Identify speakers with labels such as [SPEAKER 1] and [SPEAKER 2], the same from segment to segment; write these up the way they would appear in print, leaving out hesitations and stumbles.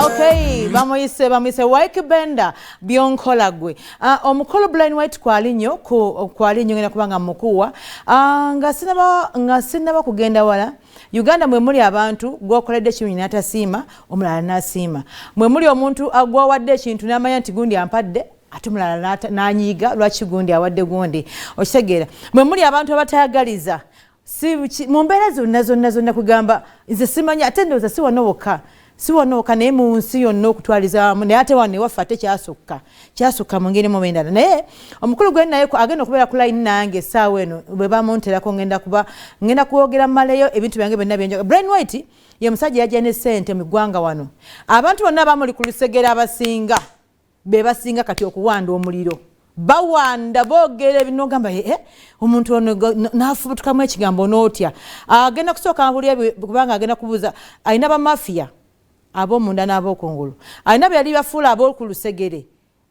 [SPEAKER 1] Okay, bamuyise White Benda byonkola gwe. Omukolo Bryan White kwalinyo ngena kubanga mukuwa. Nga sinaba kugenda wala. Uganda mwe muli abantu gwokoledde ekintu n'atasiima omulala n'asiima. Mwe muli omuntu agwawadde ekintu n'amanya nti gundi ampadde ate omulala n'anyiiga lwaki gundi awadde gundi. Okitegeera. Mwe muli abantu abatayagaliza. Mu mbeera zonna kugamba nze simanya ate ndowooza si wano naye mu nsi yonna okutwaliza naye ate wano ewaffe ate kyasukka mu ngeri mu endala naye omukulu gwe naye agenda okubeera ku line nange essaawa eno bwe bamunterako ngenda kwogera mmaleyo ebintu byange byonna byenjoga. Bryan White ye musajja yajja ne ssente mu ggwanga wano. Abantu bonna bamuli ku lusegera abasinga be basinga kati okuwanda omuliro. Bawanda boogera ebinogamba omuntu ono n'afubutukamu ekigambo n'otya. Agenda kusooka abulya kubanga agenda kubuuza alina bamafiya ab'omunda n'ab'okungulu. Alina be yali bafuula ab'oku lusegere.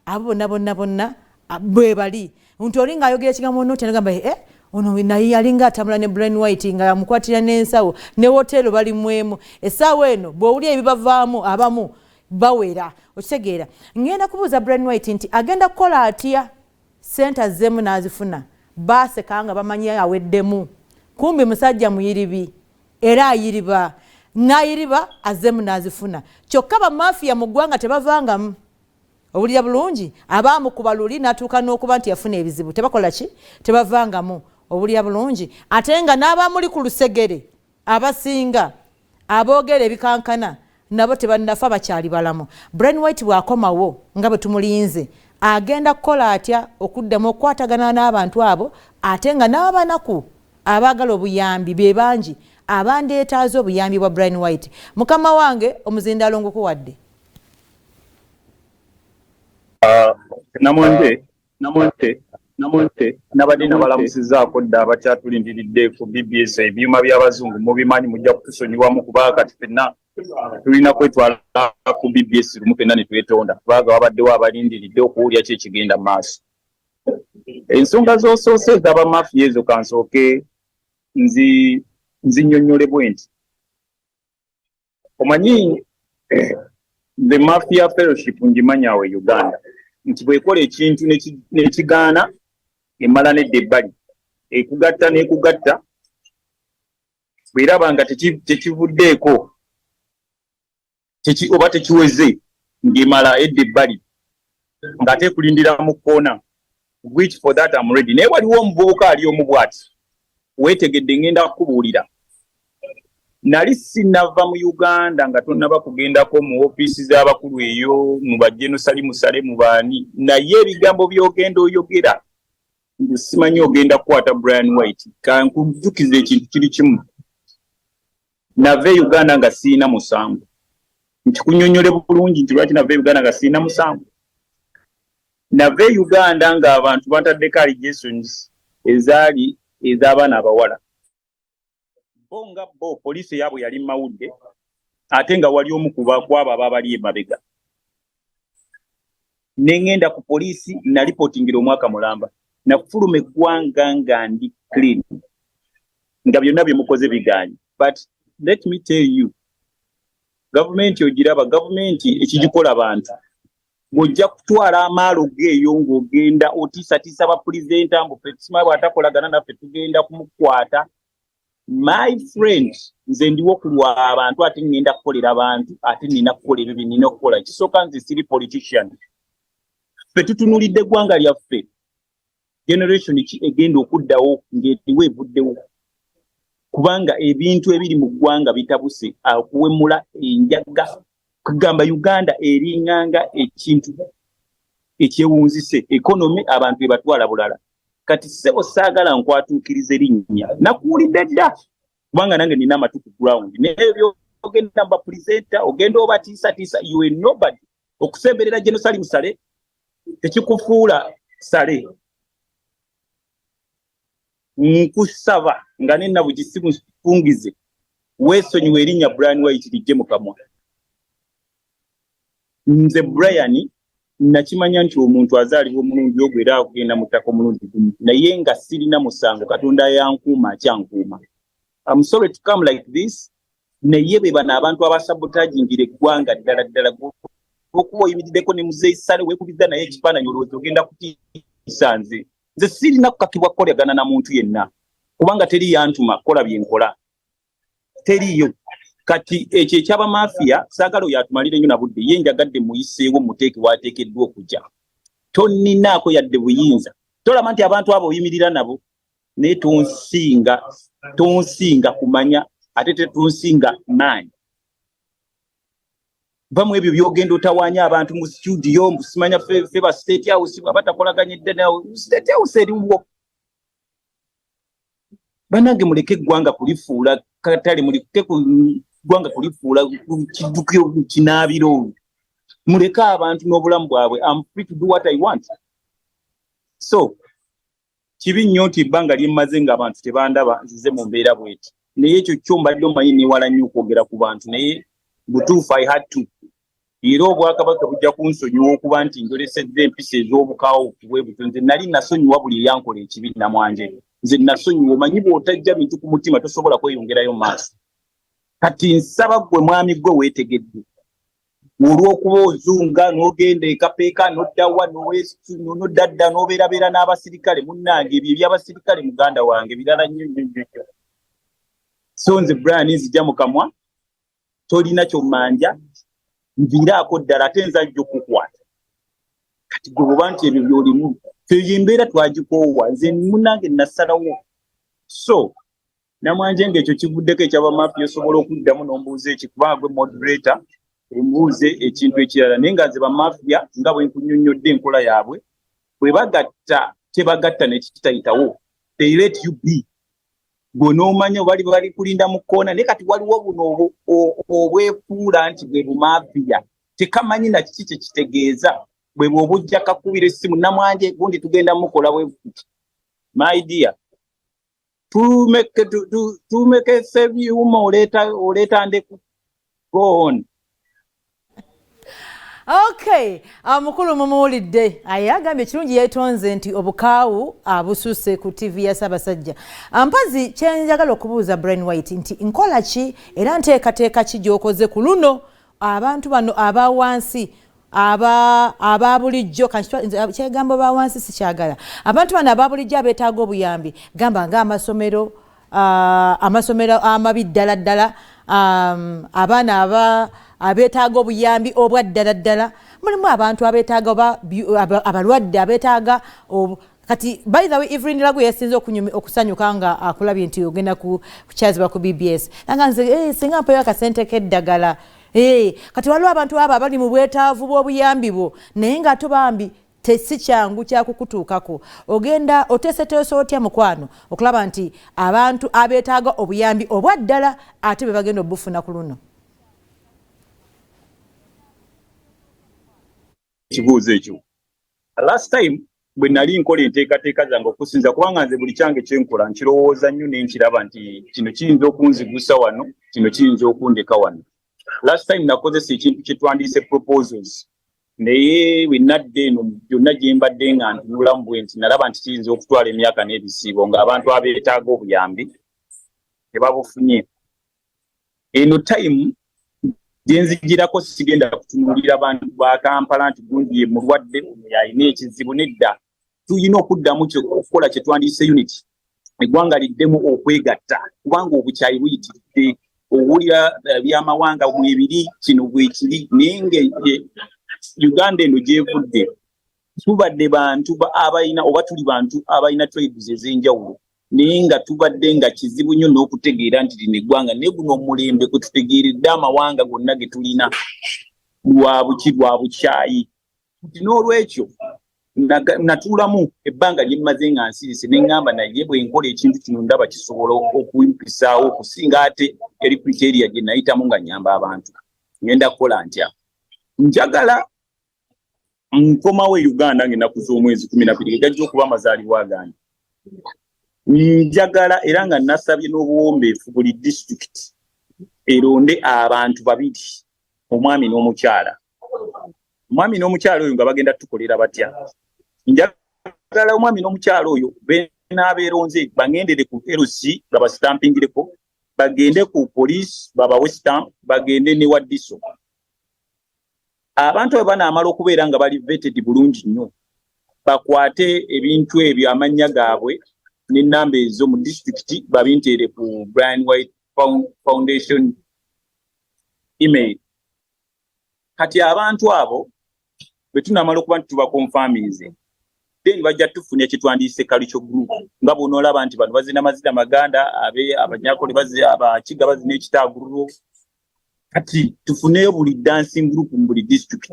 [SPEAKER 1] Abo bonna bwe bali. Omuntu oli ng'ayogera ekigambo n'otya n'agamba ono naye yalinga atambula ne Bryan White nga yamukwatira n'ensawo ne woteero bali mwemu. Essaawa eno bw'owulya ebibavaamu abamu bawera. Okitegeera. Ngenda kubuuza Bryan White nti agenda kukola atya ssente azzeemu n'azifuna. Baaseka bamanyi aweddemu. Kumbi musajja muyiribi era ayiriba. N'ayiriba azzeemu n'azifuna. Kyokka bamafiya mu ggwanga tebavangamu. Owulira bulungi abaamu ku baluli n'atuuka n'okuba nti yafuna ebizibu. Tebakola ki? Tebavangamu. Owulira bulungi. Ate nga n'abamuli ku lusegere abasinga aboogera ebikankana nabo tebannafa bakyali balamu. Bryan White bw'akomawo nga bwe tumulinze agenda kukola atya okuddamu okukwatagana n'abantu abo ate nga n'abanaku abaagala obuyambi be bangi abandeetaaza obuyambi bwa Bryan White. Mukama wange omuzindaalo ngukuwadde.
[SPEAKER 2] Namonte nabadde nabalamusizaako dda abakyatulindiridde ku BBS ebyuma by'abazungu mubimanyi mujja kutusonyiwamu kuba kati ffenna tulina kwetwala ku BBS lumu ffenna ne twetonda kubanga wabaddewo abalindiridde okuwulya ki ekigenda mu maaso. Ensonga z'osoose ez'abamafiya ezo kansooke nzinnyonnyole bwe nti omanyi the mafia fellowship ngimanya awo e Uganda nti bwekola ekintu nekigaana emala nedda ebbali ekugatta bw'eraba nga tekivuddeeko oba tekiweze ng'emala edda ebbali ng'ate ekulindira mu kkoona. Which for that I'm ready. Naye waliwo omuvubuka ali omu bw'ati weetegedde ngenda kukubuulira. Nali sinnava mu Uganda nga tonnaba kugendako mu ofiisi z'abakulu eyo mu bajjeno Salimusale mu baani naye ebigambo by'ogenda oyogera simanyi ogenda kukwata Bryan White. Kankujjukiza ekintu kiri kimu. Nava e Uganda nga siina musango. Nti kunnyonnyole bulungi nti lwaki nava e Uganda nga siina musango. Nava e Uganda ng'abantu bataddeko allegations ezaali ez'abaana abawala. Bo poliisi yaabwe yali mawudde ate nga wali omu kwabo ababali emabega. Ne ngenda ku poliisi nalipotingira omwaka mulamba nafuluma eggwanga nga ndi clean nga byonna bye mukoze bigaanyi. But let me tell you, gavumenti ogiraba, gavumenti ekigikola bantu bw'ojja kutwala amaalo geeyo ng'ogenda otiisatiisa bapulezidenta mbu ffe tusimaye bw'atakolagana naffe tugenda kumukwata. My friend, nze ndiwo kulwa abantu ate ngenda kukolera abantu ate nina kukola ebyo bye nina okukola. Ekisooka nze siri politician. Ffe tutunulidde eggwanga lyaffe. Generation ki egenda okuddawo ng'eriwo evuddewo. Kubanga ebintu ebiri mu ggwanga bitabuse okuwemula enjaga. Kugamba Uganda eringanga ekintu ekyewunzise economy abantu ebatwala bulala. Kati sebo saagala nkwatuukiriza erinnya nakuwulidde dda kubanga nange nina amatu ku ground n'ebyo ogenda mba presenter ogenda obatiisatiisa you are nobody. Okusemberera General Salimusale tekikufuula sale. Nkusaba nga nenna bugisimu fungize weesonyiwa erinnya Bryan White lijje mu kamwa. Nze Bryan nakimanya nti omuntu azaalibwa omulungi ogwo era akugenda mu ttaka omulungi gumu naye nga sirina musango Katonda yankuuma akyankuuma. I'm sorry to come like this naye be bano abantu abasabotagingira eggwanga ddala okuba oyimiriddeko ne muzeeyi Sale weekubizza naye ekifaananyi olowooza ogenda kutiisa nze sirina kukakibwa kukolagana na muntu yenna kubanga teri yantuma kola byenkola teriyo kati ekyo ekyabamafiya saagala oyo atumalire nnyo na budde ye njagadde muyiseewo muteeke waateekeddwa okujja toninaako yadde buyinza tolaba nti abantu abo oyimirira nabo naye tonsinga kumanya ate tetunsinga maanyi bamu ebyo byogenda otawaanya abantu mu studio simanya fe ba state house abatakolaganyedde nawe state house eriwo banange muleke eggwanga kulifuula katale muleke eggwanga kulifuula kiddukiro kinaabiro muleke abantu n'obulamu bwabwe I'm free to do what I want so kibi nnyo nti ebbanga lyemmaze ng'abantu tebandaba nzize mu mbeera bweti naye ekyo kyo mbadde omanyi newala nnyo okwogera ku bantu naye butuufu I had to era obwakabaka bujja kunsonyiwa okuba nti njolesedde empisa ez'obukaawo bwe buto nze nali nasonyiwa buli eyankola ekibi namwanje nze nasonyiwa omanyi bw'otajja bintu ku mutima tosobola kweyongerayo maaso kati nsaba gwe mwami gwe weetegedde olw'okuba ozunga n'ogenda ekapeeka n'oddawa n'oddadda n'obeerabeera n'abasirikale munnange ebyo eby'abasirikale muganda wange birala nnyo so nze Bryan nzija mu kamwa tolina kyomanja nviiraako ddala ate nzajja okukwata kati gwe bwoba nti ebyo byolimu eyo embeera twagikoowa nze munnange nassalawo so namwanje ng'ekyo kivuddeko ekyabamafiya osobola okuddamu n'ombuuza eki kubanga gwe moderator embuuze ekintu ekirala naye nga nze bamafiya nga bwe nkunnyonnyodde enkola yaabwe bwe bagatta tebagatta nekitayitawo they let you be gwe n'omanya bali kulinda mu kkoona naye kati waliwo buno obwefuula nti bwe bumafiya tekamanyi na kiki kye kitegeeza bwe bw'oba ojja kakubira essimu namwanje gundi tugenda mukola bwe futi my dear to make a save you oleta ndeku go on.
[SPEAKER 1] Okay, mukulu mumuwulidde agambye ekirungi yeetonze nti obukaawu abususse ku TV ya Ssaabasajja. Mpazi kyenjagala okubuuza Bryan White nti nkola ki era nteekateeka ki gy'okoze ku luno abantu bano aba wansi aba bulijjo kyegambo ba wansi sikyagala abantu bano aba bulijjo abeetaaga obuyambi gamba ng'amasomero amabi ddala abaana abeetaaga obuyambi obwa ddala mulimu abantu abeetaaga abalwadde abeetaaga kati by the way Evelyn Lagu yasinze okusanyuka nga akulabye nti ogenda kukyazibwa ku BBS nanga nze singa mpeyo akasente k'eddagala kati waliwo abantu abo abali mu bwetaavu bw'obuyambi bwo naye nga tubambi tesi kyangu kyakukutuukako ogenda oteeseteeso otya mukwano okulaba nti abantu abeetaaga obuyambi obwa ddala ate be bagenda obufuna ku luno.
[SPEAKER 2] Kibuuzo ekyo last time bwe nali nkola enteekateeka zange okusinza kubanga nze buli kyange kyenkola nkirowooza nnyo ne nkiraba nti kino kiyinza okunzigusa wano kino kiyinza okundeka wano. Last time nakozesa ekintu kye twandiise proposals naye bwe nadde eno byonna gye mbadde nga ntunulamu bwe nti nalaba nti kiyinza okutwala emyaka n'ebisiibo ng'abantu abeetaaga obuyambi tebabufunye. Eno time gyenzigirako sigenda kutunuulira abantu ba Kampala nti gundi ye mulwadde yalina ekizibu nedda tuyina okuddamu okukola kye twandiise unity eggwanga liddemu okwegatta kubanga obukyayi buyitiridde owulira byamawanga mwebiri kino bwekiri naye nga Uganda eno gyevudde tubadde bantu abalina oba tuli bantu abalina tribes ez'enjawulo naye nga tubadde nga kizibu nnyo n'okutegeera nti lino eggwanga naye guno omulembe kwe tutegeeredde amawanga gonna ge tulina lwa bukyayi nti n'olwekyo natuulamu ebbanga lyemmaze nga nsirise ne ŋŋamba naye bwe nkola ekintu kino ndaba kisobola okuyimpisaawo okusinga ate eri criteria gye nayitamu nga nnyamba abantu ngenda kukola ntya njagala nkomawo e Uganda ng'ennaku z'omwezi 12 gajja okuba amazaalibwa gange njagala era nga nasabye n'obuwombeefu buli district eronde abantu babiri omwami n'omukyala oyo nga bagenda tukolera batya njagala omwami n'omukyala oyo benaabeeronze baŋŋendere ku LC nga basitampingireko bagende ku police babawe stamp bagende ne wadiso abantu banaamala okubeera nga bali vetted bulungi nnyo bakwate ebintu ebyo amanya gaabwe n'ennamba ezo mu district babinteere ku Bryan White Foundation email. Kati abantu abo bwe tunamala okuba nti tubakonfamize then bajja tufunye kitwandiise culture group nga bw'onoolaba nti bano bazina mazina maganda abanyakole abakiga bazina ekitagururo kati tufuneyo buli dancing group mu buli district.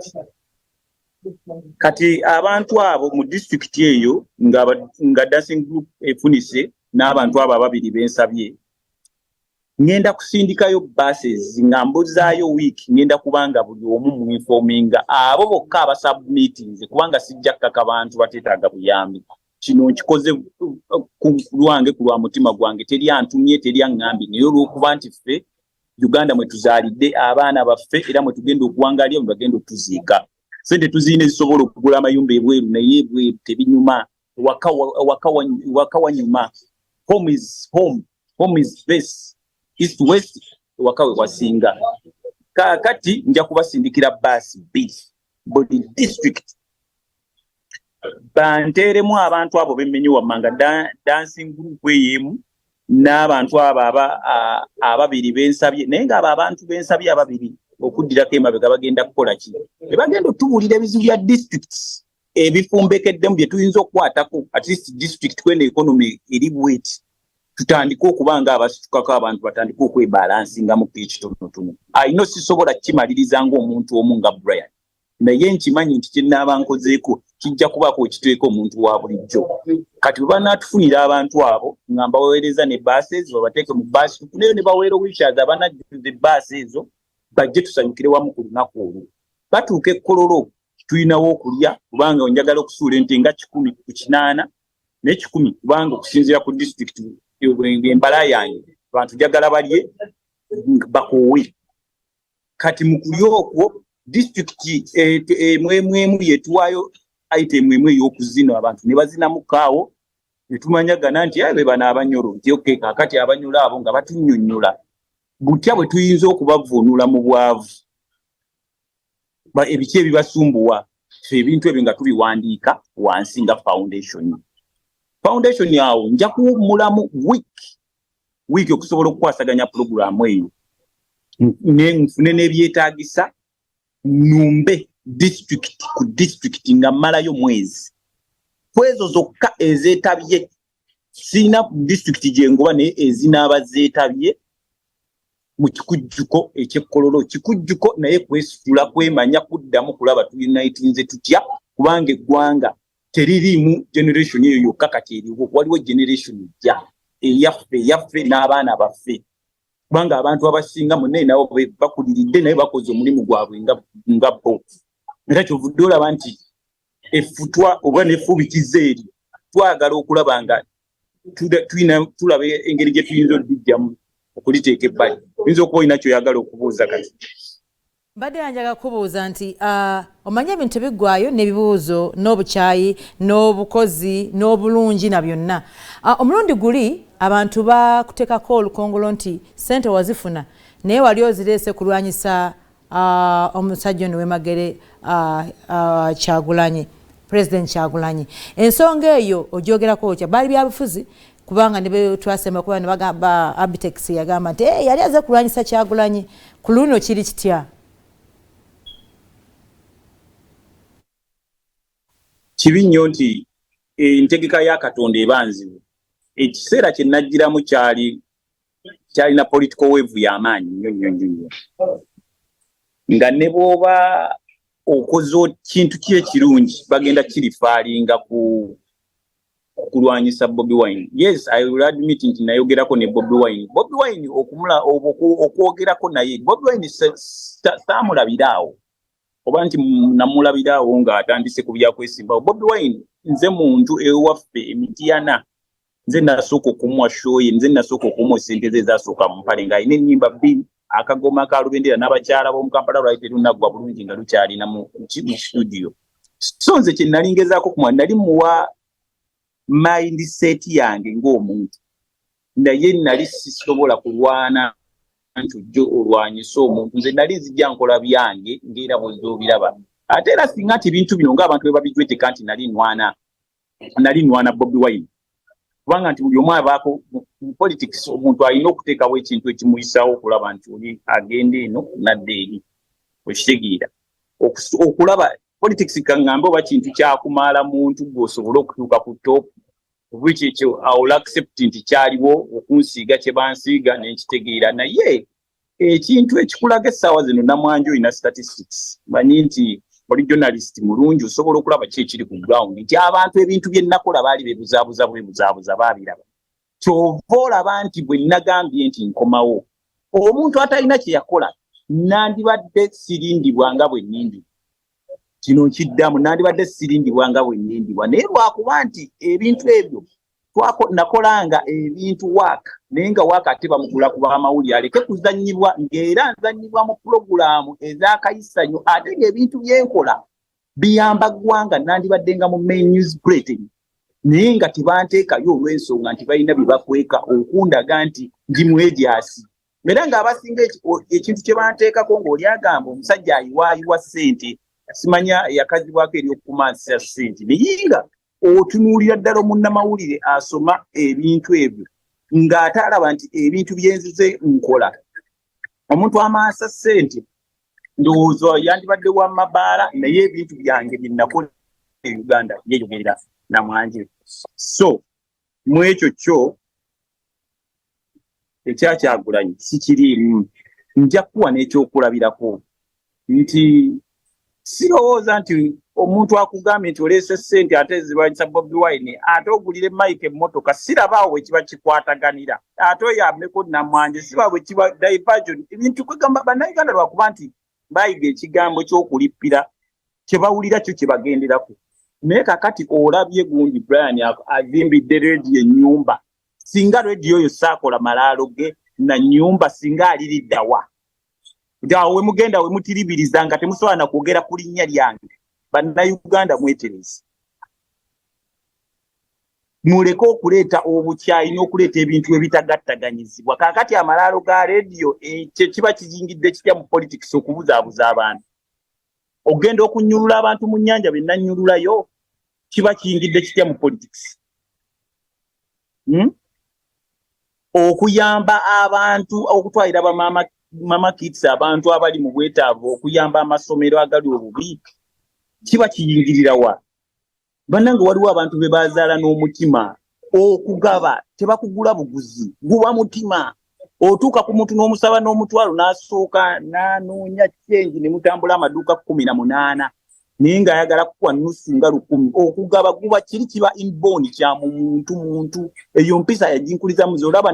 [SPEAKER 2] Kati abantu abo mu district eyo nga dancing group efunise n'abantu abo ababiri bensabye ngenda kusindikayo buses nga mbozaayo week ngenda kubanga buli omu mu informinga abo bokka abasubmitinze kubanga sijja kkaka bantu bateetaaga buyambi. Kino nkikoze ku lwange ku lwa mutima gwange teri antumye teri aŋŋambi naye olw'okuba nti ffe Uganda mwe tuzaalidde abaana baffe era mwe tugenda okuwangalira mwe bagenda okutuziika. Sente tuziine zisobola okugula amayumba ebweru naye ebweru tebinyuma waka wanyuma. Home is home. Home is best. East west waka we wasinga. Kakati nja kubasindikira bus B body district banteremu abantu abo bemmenye wammanga dancing group eyemu n'abantu abo ababiri bensabye naye nga abo abantu bensabye ababiri okuddirako emabega bagenda kukola ki bagenda otubuulira ebizibu bya districts ebifumbekeddemu bye tuyinza okukwatako at least district kwenda economy eri bweti tutandika okubanga abasitukako abantu batandika okwebalansinga mu kitonotono. Ayino sisobola kimaliriza ng'omuntu omu nga Bryan naye nkimanyi nti kyennaaba nkozeeko kijja kubaako ekiteeka omuntu wa bulijjo. Kati bwe banaatufunira abantu abo nga mbaweereza ne bases babateeke mu baasi tufuneyo ne baweera wheelchairs abanajjuza ebbaasi ezo bajje tusanyukire wamu ku lunaku olwo. Batuuka ekkololo tulinawo okulya kubanga njagala okusuula ente nga 10 ku 8 ne 10 kubanga okusinziira ku district embala yange abantu njagala balye bakoowe. Kati mu kulya okwo district emwemu yetuwaayo item emu ey'okuzina abantu ne bazinamu kaawo ne tumanyagana nti be bano abanyolo nti okay kakati abanyolo abo nga batunnyonnyola butya bwe tuyinza okubavuunula mu bwavu ebiki ebibasumbuwa ebintu ebyo nga tubiwandiika wansi nga foundation yawo nja kuwummulamu week okusobola okukwasaganya pulogulaamu eyo nfune n'ebyetaagisa numbe district ku district nga mmalayo mwezi kwezo zokka ezeetabye sina district gyengoba naye ezinaaba zeetabye mu kikujjuko ekyekkololo kikujjuko naye kwesitula kwemanya kuddamu kulaba tuyunitinze tutya kubanga eggwanga teririmu generation eyo yokka kati eriwo waliwo generation eyaffe n'abaana baffe kubanga abantu abasinga munne nabo bakuliridde naye bakoze omulimu gwabwe nga bo era kyovudde olaba nti effutwa oba n'effubikiza eri twagala okulaba nga tulaba engeri gye tuyinza odijjamu okuliteeka ebbali oyinza okuba olina kyoyagala okubuuza kati.
[SPEAKER 1] Mbadde yanjaga kubuuza nti omanye ebintu biggwayo n'ebibuuzo n'obukyayi n'obukozi n'obulungi na byonna omulundi guli abantu bakuteekako olukongolo nti ssente wazifuna naye wali ozireese kulwanyisa omusajja ono w'Emagere Kyagulanyi President Kyagulanyi ensonga eyo ogyogerako otya baali byabufuzi kubanga ne twasemba kuba ne bagamba Abitex yagamba nti yali aze kulwanyisa Kyagulanyi ku luno kiri kitya?
[SPEAKER 2] Kibi nnyo nti entegeka ya Katonda ebanzibu ekiseera kye najjiramu kyalina political wave y'amaanyi nnyo nga ne bw'oba okoze kintu ki ekirungi bagenda kirifaalinga ku kulwanyisa Bobi Wine. Yes, I will admit nti nayogerako ne Bobi Wine. Bobi Wine okwogerako naye Bobi Wine saamulabiraawo oba nti namulabiraawo nga atandise ku byakwesimbawo. Bobi Wine nze muntu ewaffe emitiyana nze nasooka okumuwa shoye nze nasooka okumuwa ssente ze zasooka mu mpale ng'alina ennyimba bbiri akagoma ka lubendera n'abakyala b'omu Kampala lwali terunaggwa bulungi nga lukyalina mu studio. So nze kye nali ngezaako kumuwa nali muwa mindset yange ng'omuntu naye nali sisobola kulwana ntujjo olwanyisa omuntu nze nali nzijja nkola byange ng'era bwezobiraba ate era singa nti bintu bino ng'abantu bwe babijweteka nti nali nwana Bobi Wine kubanga nti buli omu abaako mu politics omuntu alina okuteekawo ekintu ekimuyisaawo okulaba nti oli agenda eno nadda eri okitegeera okulaba politics kaŋŋambe oba kintu kyakumaala muntu gw'osobole okutuuka ku top which ekyo awul accept nti kyaliwo okunsiiga kye bansiiga nenkitegeera naye ekintu ekikulaga essaawa zino namwanjo olina statistics manyi nti oli journalist mulungi osobola okulaba ki ekiri ku ground nti abantu ebintu bye nakola baali bebuzaabuza baabiraba kyova olaba nti bwe nagambye nti nkomawo omuntu atalina kye yakola nandibadde sirindibwa nga bwe nindi kino nkiddamu nandibadde sirindibwa nga bwe nindibwa naye lwakuba nti ebintu ebyo nakolanga ebintu waaka naye nga waaka ate bamugula kuba amawulire aleke kuzannyibwa ng'era nzannyibwa mu pulogulaamu ez'akayisanyo ate ng'ebintu byenkola biyamba ggwanga nandibadde nga mu main news bulletin naye nga tebanteekayo olw'ensonga nti balina bye bakweka okundaga nti ndi mwegyasi era ng'abasinga ekintu kye banteekako ng'oli agamba omusajja ayiwaayiwa ssente simanya yakazibwako eri okukumansisa ssente naye nga otunuulira ddala omunnamawulire asoma ebintu ebyo ng'ate alaba nti ebintu byenzize nkola omuntu amaasa ssente ndowooza yandibadde wa mabaala naye ebintu byange bye nakola e Uganda yeyogerera namwanje so mu ekyo kyo ekyakyagulanyi sikiriimu nja kuwa n'ekyokulabirako nti sirowooza nti omuntu akugambye nti oleese ssente ate zirwanyisa Bobi Wine ate ogulire Mike emmotoka sirabaawo bwe kiba kikwataganira ate oyambeko namwanje siraba bwe kiba diversion ebintu kwegamba bannayuganda lwakuba nti bayiga ekigambo ky'okulippira kye bawulira kyo kye bagenderako naye kakati olabye gundi Bryan azimbidde rediyo ennyumba singa rediyo oyo saakola malaalo ge na nnyumba singa aliriddawa awo we mugenda we mutiribiriza nga temusobola na kwogera ku linnya lyange bannayuganda mweterezi muleke okuleeta obukyayi n'okuleeta ebintu ebitagattaganyizibwa kaakati amalaalo ga rediyo kye kiba kizingidde kitya mu politics okubuzaabuza abantu ogenda okunyulula abantu mu nnyanja be nannyululayo kiba kiyingidde kitya mu politics okuyamba abantu okutwalira mama kids abantu abali mu bwetaavu okuyamba amasomero agali obubi kiba kiyingirira wa bannange waliwo abantu be bazaala n'omutima okugaba tebakugula buguzi guba mutima otuuka ku muntu n'omusaba n'omutwalo n'asooka n'anoonya kyengi ne mutambula amaduuka 18 naye ng'ayagala kukuwa nusu nga 10 okugaba guba kiri kiba inborn kya muntu eyo mpisa yaginkuliza muze olaba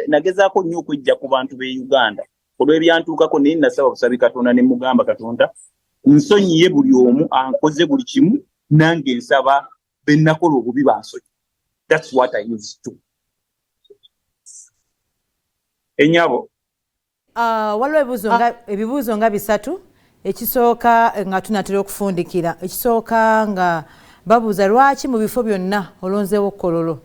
[SPEAKER 2] nagezaako nnyo okwejja ku bantu b'e Uganda olw'ebyantuukako naye nasaba busabi Katonda ne mugamba Katonda nsonyiye buli omu ankoze buli kimu nange nsaba be nakola obubi bansonyi that's what I used to enyabo
[SPEAKER 1] waliwo ebibuuzo nga 3 ekisooka nga tunatera okufundikira ekisooka nga babuuza lwaki mu bifo byonna olonzeewo kololo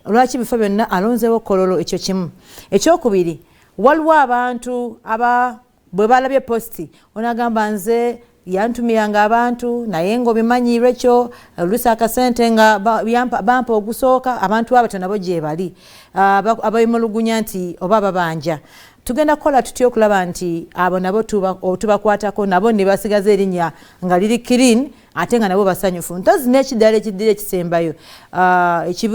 [SPEAKER 1] lwaki bifo byonna alonzeewo kololo ekyo kimu ekyokubiri waliwo abantu bwe balabye posti onagamba nze yantumiranga abantu naye ng'obimanyirwe kyo oluusi akasente nga bampa ogusooka abantu abo nabo gye bali ababimulugunya nti oba babanja tugenda kukola tutya okulaba nti abo nabo tubakwatako nabo ne basigaza erinnya nga liri clean ate nga nabo basanyufu ntozi n'ekiddala ekiddira ekisembayo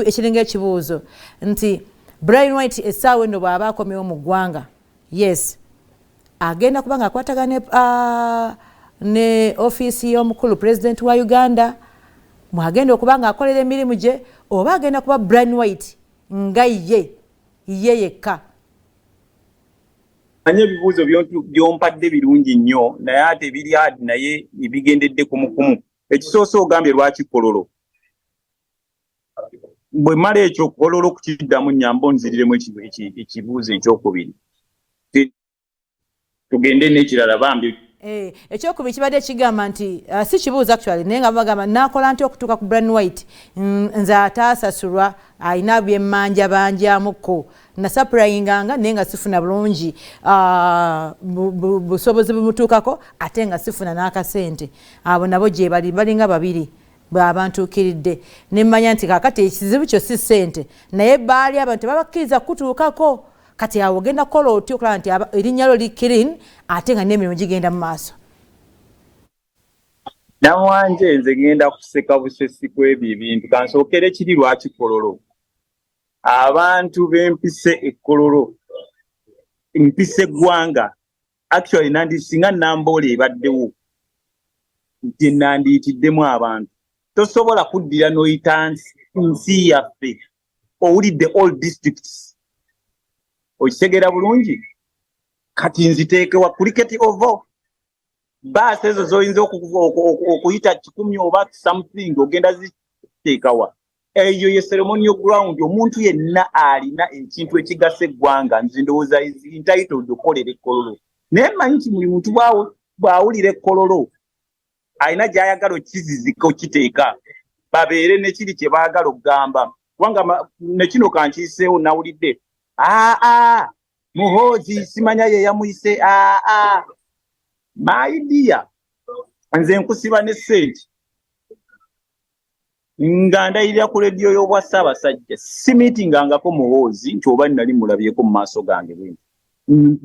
[SPEAKER 1] ekiringa ekibuuzo nti Bryan White essaawa eno bw'aba akomyewo mu ggwanga yes agenda kuba nga akwatagana ne ofiisi y'omukulu president wa Uganda mwagenda okuba nga akolera emirimu gye oba agenda kuba Bryan White nga ye yekka
[SPEAKER 2] anye ebibuuzo byompadde birungi nnyo naye ate biri hadi naye ebigendedde kumukumu ekisoose ogambye lwaki kololo bwe mala ekyo kololo kukiddamu nnyamba onziriremu ekibuuzo ekyokubiri tugende n'ekirala bambi
[SPEAKER 1] Ekyokubi kibadde kigamba nti si kibuuzo actually naye nga bagamba nakola nti okutuuka ku Bryan White nze ataasasulwa alina byemmanja banjamuko nasapurayinganga naye nga sifuna bulungi busobozi bumutuukako ate nga sifuna n'akasente abo nabo gye balinga babiri bw'abantuukiridde ne mmanya nti kaakati ekizibu kyo si ssente naye baali abantu tebabakkiriza kutuukako kati awo ogenda kukola otyo okulaba nti erinnya lyo likirini ate nga n'emirimu gigenda mu maaso.
[SPEAKER 2] Namwanje nze ngenda kuseka busesi kw'ebyo ebintu kansookere kiri lwaki Kololo. Abantu b'empise ekkololo empise eggwanga actually singa Namboole ebaddewo nti nandiyitiddemu abantu tosobola kuddira n'oyita nsi yaffe owulidde all districts okitegera bulungi kati nziteekewa cricket ovo baasi ezo zoyinza okuyita 10 oba something ogenda ziteekawa eyo ye ceremonial ground omuntu yenna alina ekintu ekigasa eggwanga nze ndowooza entitled okolera ekkololo naye mmanyi nti buli muntu bw'awulira ekkololo alina gy'ayagala okizizika okiteeka babeere nekiri kye baagala okugamba kubanga nekino kankiiseewo nawulidde muhoozi simanya ye yamuyise my dear nze nkusiba ne ssente nga ndayirira ku lediyo y'obwa Ssaabasajja simiitingangako muhoozi nti oba nali mulabyeko mu maaso gange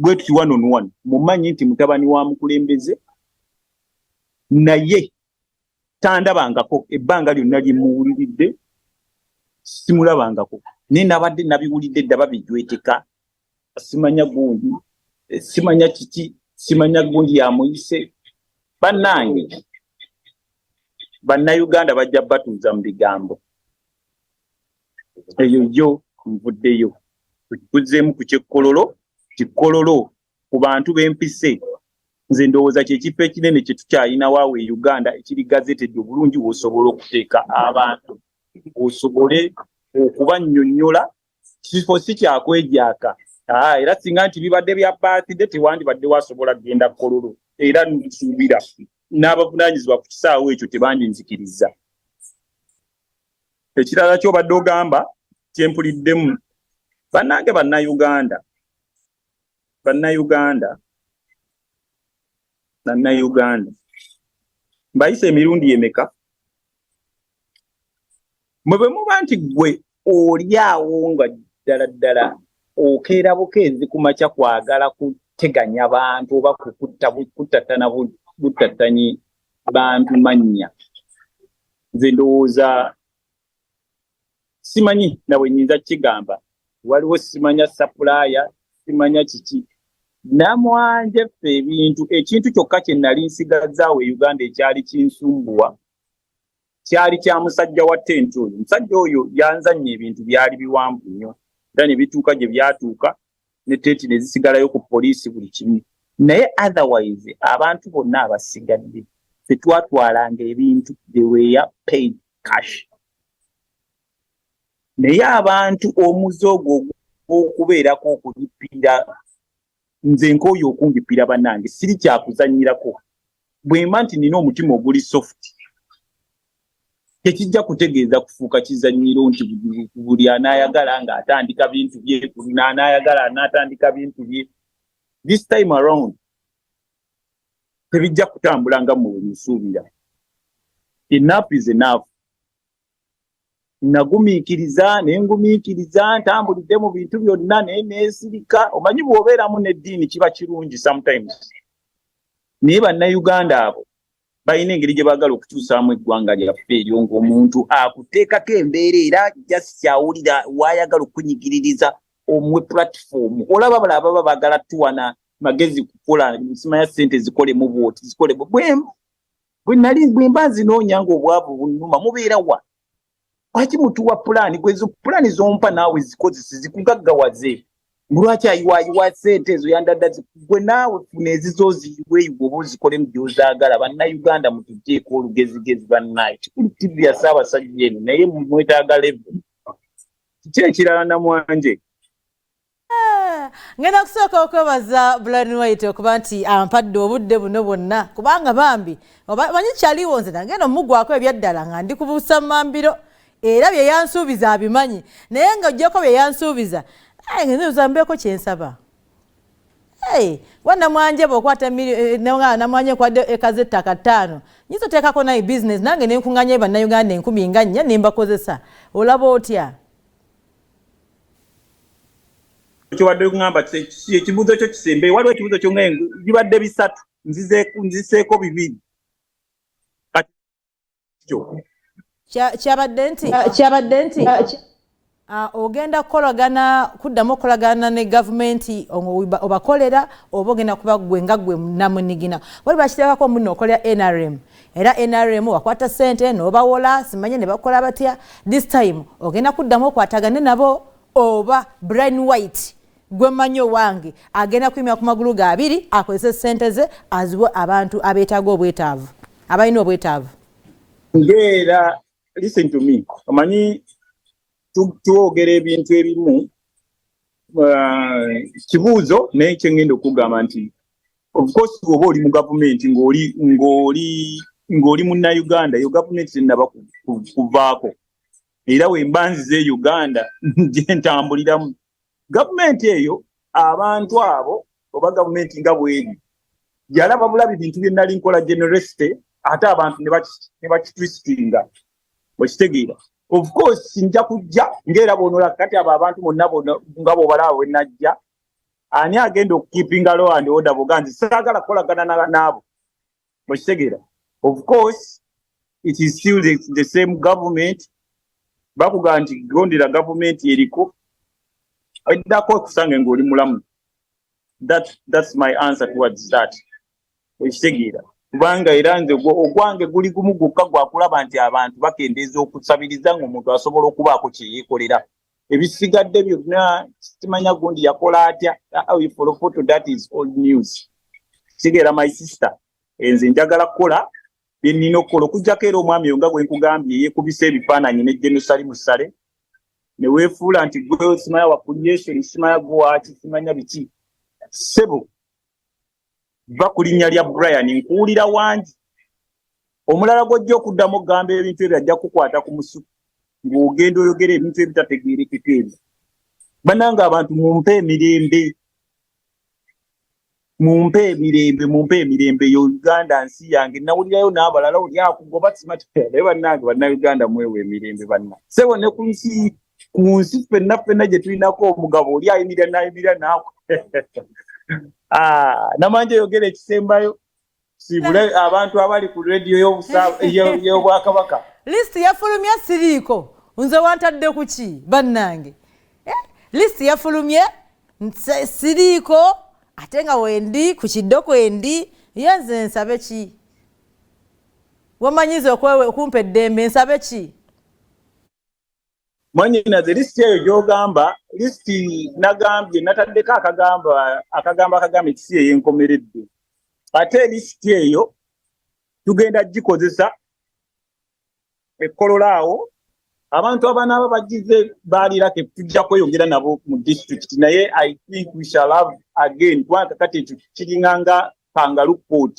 [SPEAKER 2] bwe tuti 1 on 1 mumanyi nti mutabani wa mukulembeze naye tandabangako ebbanga lyonna lyemuwuliridde simulabangako naye nabadde nabiwulidde dda babijweteka simanya gundi simanya kiki simanya gundi yamuyise bannange bannayuganda bajja batuuza mu bigambo eyo yo nvuddeyo tukuzzeemu ku kyekkololo kikololo ku bantu b'empise nze ndowooza kyekifo ekinene kye tukyalina waawe e Uganda ekiri gazetedde obulungi w'osobola okuteeka abantu osobole okubannyonnyola kifo si kyakwejjaaka era singa nti bibadde bya birthday tewandibadde wasobola kugenda kololo era nsuubira n'abavunaanyizibwa ku kisaawe ekyo tebandinzikiriza. Ekirala ky'obadde ogamba kyempuliddemu bannange bannayuganda mbayise emirundi emeka mwe bwe muba nti gwe oli awo nga ddala okeera bukeezi ku makya kwagala kuteganya bantu oba kutatana butatanyi bantu mannya nze ndowooza simanyi nawe nnyinza kigamba waliwo simanya sapulaya simanya kiki namwanje ffe ebintu ekintu kyokka kye nali nsigazaawo e Uganda ekyali kinsumbuwa kyali kya musajja wa ttenti oyo omusajja oyo yanzannya ebintu byali biwanvu nnyo era ne bituuka gye byatuuka ne ttenti ne zisigalayo ku poliisi buli kimu naye otherwise abantu bonna abasigadde tetwatwalanga ebintu they were paid cash naye abantu omuze ogwo okubeerako okulipira nze nk'oyo okundipira bannange siri kyakuzannyirako bwemba nti nina omutima oguli soft tekijja kutegeeza kufuuka kizannyiro nti buli anaayagala ng'atandika bintu bye buli anaayagala anaatandika bintu bye this time around tebijja kutambula nga mu nsuubira enough is enough nagumiikiriza nengumiikiriza ntambulidde mu bintu byonna naye neesirika omanyi bw'obeeramu n'eddiini kiba kirungi sometimes naye bannayuganda abo balina engeri gye baagala okukyusaamu eggwanga lyaffe eryo ng'omuntu akuteekako embeera era jasi kyawulira waayagala okunyigiririza omuwe platform olaba baba baagala tuwana magezi kukola simanya ssente zikolemu bwoti zikolemu bwe mba nzinoonya ng'obwavu bunnuma mubeera wa lwaki mutuwa pulaani gwezo pulaani zompa naawe zikozese zikugaggawaze lwaki ayiwaayiwa ssente ezo yandadda gwe naawe funa ezizooziyiweeyo oba ozikolemu gy'ozaagala bannayuganda mutugyeeko olugezigezi bannaye kikulu tivi ya Ssaabasajja eno naye mwetaaga levu kiki ekirala namwanje
[SPEAKER 1] ngenda kusooka okwebaza Bryan White okuba nti ampadde obudde buno bwonna kubanga bambi manyi kyaliwo nze nagenda omugwako ebyaddala nga ndi kubuusa mambiro era bye yansuubiza abimanyi naye nga ojjako bye yansuubiza ngenza mbeeko kyensaba wanamwanje bw'okwata namwanje kwadde ekaze ettaka 5 nyiza oteekako nayo business nange nenkuŋŋanya bannayuganda 10 nga 4 nembakozesa olaba otya
[SPEAKER 2] kiwadde ngamba ekibuuzo kyo kisembe waliwo ekibuuzo kyonga bibadde 3 nziseeko 2
[SPEAKER 1] kyabadde nti ogenda kuddamu okukolagana ne gavumenti obakolera oba ogenda kuba gwe nga gwe namunigina wali bakiteekako muno okolera NRM era NRM wakwata ssente n'obawola simanye ne bakola batya this time ogenda kuddamu okwatagane nabo oba Bryan White gwe manyo wange agenda kuyimira ku magulu ga 2 akozese ssente ze aziwe abantu abeetaaga obwetaavu abalina obwetaavu
[SPEAKER 2] ngera listen to me amanyi tuwogera ebintu ebimu kibuuzo naye kyengenda okugamba nti of course oba oli mu gavumenti ng'oli munnayuganda yo gavumenti tennaba kuvaako era wemba nzize Uganda gye ntambuliramu gavumenti eyo abantu abo oba gavumenti nga bweri yalaba bulabi bintu bye nali nkola generosity ate abantu ne bakitwistinga okitegeera of course nja kujja ngera bonola kati abo abantu bonna nga bw'obalaba bwe najja ani agenda okukeepinga law and order boganzi saagala kukolagana naabo okitegeera of course it is still the same government bakugamba nti gondera gavumenti eriko eddako okusange ng'oli mulamu that's my answer towards that okitegeera kubanga era nze ogwange guli gumu gwokka gwakulaba nti abantu bakendeeza okusabiriza ng'omuntu asobola okubaako kye yeekolera ebisigadde byonna kimanya gundi yakola atya for photo that is old news kitegeera my sister nze njagala kukola bye nnina okukola okuggyako era omwami oyo nga gwe nkugambye yeekubisa ebifaananyi ne Jerusalemu Sale ne weefuula nti gwe simanya wakuliyesoni simanya gwe waki simanya biki sebo va ku linnya lya Bryan nkuwulira wangi omulala gw'ojja okuddamu okugamba ebintu ebyo ajja kukwata ku musu ng'ogenda oyogera ebintu ebitategeerekeka ebyo bannange abantu mumpe emirembe yo Uganda nsi yange nawulirayo n'abalala oli akugoba simati naye bannange bannayuganda mwewe emirembe banna sebo ne ku nsi ffenna gye tulinako omugabo oli ayimirira naakwe namanje yogera ekisembayo sibule abantu abali ku radio y'obwakabaka
[SPEAKER 1] list yafulumya siriiko nze wantadde ku ki bannange list yafulumye siriiko ate nga wendi ku kiddoko endi yenze nsabe ki wamanyize okumpa eddembe nsabe ki
[SPEAKER 2] mwanyina ze list eyo gy'ogamba list nagambye nataddeko akagamba ekisi eyo enkomeredde ate list eyo tugenda gikozesa ekkolola awo abantu abanaaba bagize baalirako tujja kweyongera nabo mu district naye I think we shall have again kubanga kati ekyo kiringanga kangaroo court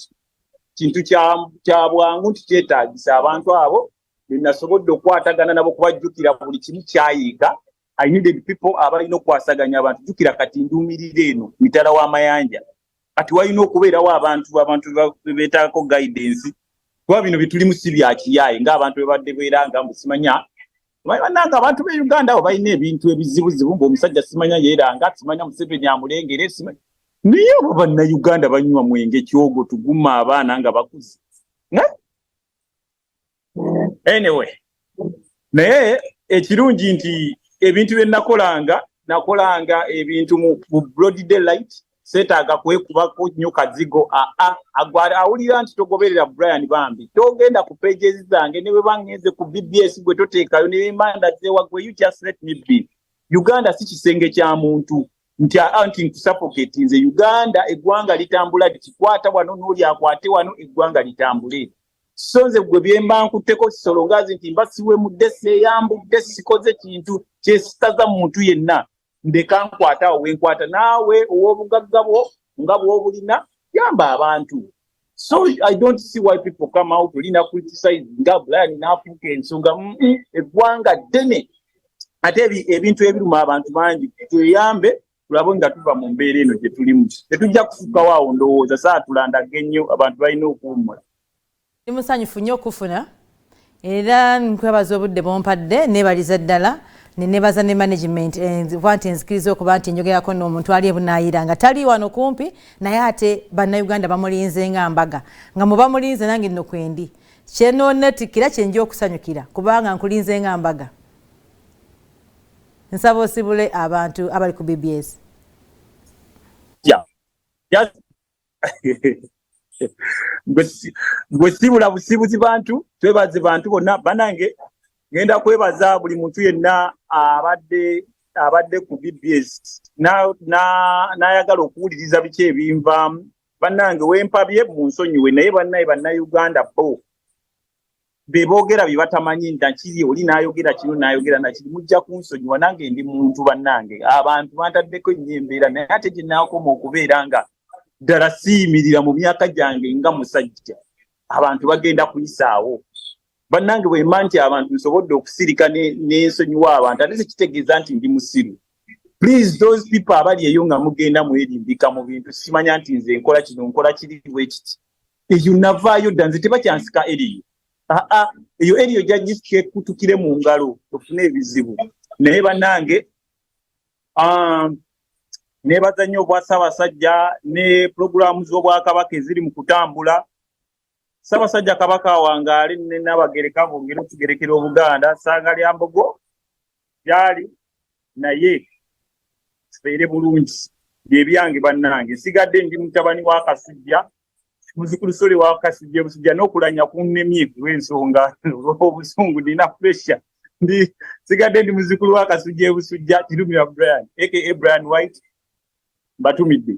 [SPEAKER 2] kintu kya bwangu nti kyetaagisa abantu abo benasobodde okwatagana nabo kubajjukira buli kimu kyayiika I needed people abalina okwasaganya abantu jjukira kati nduumirira eno mitala w'amayanja kati walina okubeerawo abantu beetaako guidance kuba bino bitulimu si byakiyaaye ng'abantu bebadde beeranga mbusimanya bannanga abantu be Uganda abo balina ebintu ebizibuzibu ng'omusajja simanya yeeranga simanya Museveni amulengere simanya naye abo bannayuganda banywa mwenge kyogo tuguma abaana nga bakuze anyway naye ekirungi nti ebintu bye nakolanga ebintu mu broad daylight seetaaga kwekubako nnyo kazigo awulira nti togoberera Bryan bambi togenda ku pages zange ne bwe bangenze ku BBS gwe toteekayo ne bemanda zeewagwe you just let me be Uganda si kisenge kya muntu nti nkusuffocate nze Uganda eggwanga litambula likikwata wano n'oli akwate wano eggwanga litambule so nze gwe byemba nkutteko kisolongazi nti mba siwe mudde seeyambudde sikoze kintu kyesitaza muntu yenna ndeka nkwata wenkwata naawe ow'obugagga bwo nga bw'obulina yamba abantu. So I don't see why people come out to criticize nga Bryan n'afuuka ensonga eggwanga ddene ate ebintu ebiruma abantu bangi tweyambe tulabe nga tuva mu mbeera eno gye tulimu. Tetujja kufuukawo awo ndowooza saa tulandage nnyo abantu balina okuwummula.
[SPEAKER 1] Ndi musanyufu nnyo okufuna era nkwebaza obudde bw'ompadde neebaliza ddala nenebaza ne management nti nzikiriza okuba nti njogerako n'omuntu ali ebunaayira nga tali wano kumpi naye ate bannayuganda bamulinze nga mbaga nga muba mulinze nange nno kwendi kyenoonetikkira kyenja okusanyukira kubanga nkulinze nga mbaga. Nsaba osibule abantu abali ku BBS.
[SPEAKER 2] Gwe sibula busibuzi bantu twebaze bantu bonna banange ngenda kwebaza buli muntu yenna abadde ku BBS n'ayagala okuwuliriza biki ebinvaamu bannange wempabye mu nsonyiwe naye bannayuganda bo be boogera bye batamanyi nakiri oli n'ayogera kino n'ayogera nakiri mujja kunsonyiwa nange ndi muntu bannange abantu bantaddeko nnyo embeera naye ate gye naakoma okubeera nga ddala siyimirira mu myaka gyange nga musajja abantu bagenda kuyisaawo. Bannange bwemba nti abantu nsobodde okusirika n'ensonyiwa abantu ate sekitegeeza nti ndi musiru. Please those people abali eyo nga mugenda mwerimbika mu bintu simanya nti nze nkola kino nkola kiri bwe kiti eyo navaayo dda nze tebakyansika eriyo eyo eriyo jagisiike kutukire mu ngalo ofune ebizibu. Naye bannange neebaza nnyo obwa Ssaabasajja ne pulogulaamu z'Obwakabaka eziri mu kutambula. Ssaabasajja Kabaka wangaale ne Nnabagereka bongera okugerekera Obuganda ssanga lya Mbogo byali naye kibeere bulungi byebyange bannange. Sigadde ndi mutabani wa Kasujja muzukulu sole wa Kasujja Busujja n'okulanya kunnemye kulw'ensonga obusungu nina pressure sigadde ndi muzukulu wa Kasujja Busujja Kirumira Bryan aka Bryan White batumidde.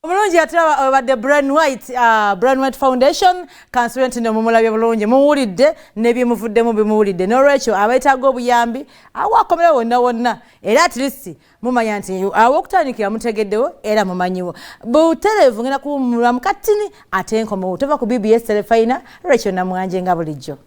[SPEAKER 1] Bulungi atulaba obadde Bryan White Foundation consultant ne mumulabye bulungi muwulidde n'ebyemuvuddemu bimuwulidde n'olwekyo abeetaaga obuyambi awakomera wonna era at least mumanya nti aw'okutandikira mutegeddewo era mumanyiwo butereevu ngenda kuwummulwa mu katini ate enkomewo tova ku BBS Telefayina Rachel Namwanje nga bulijjo.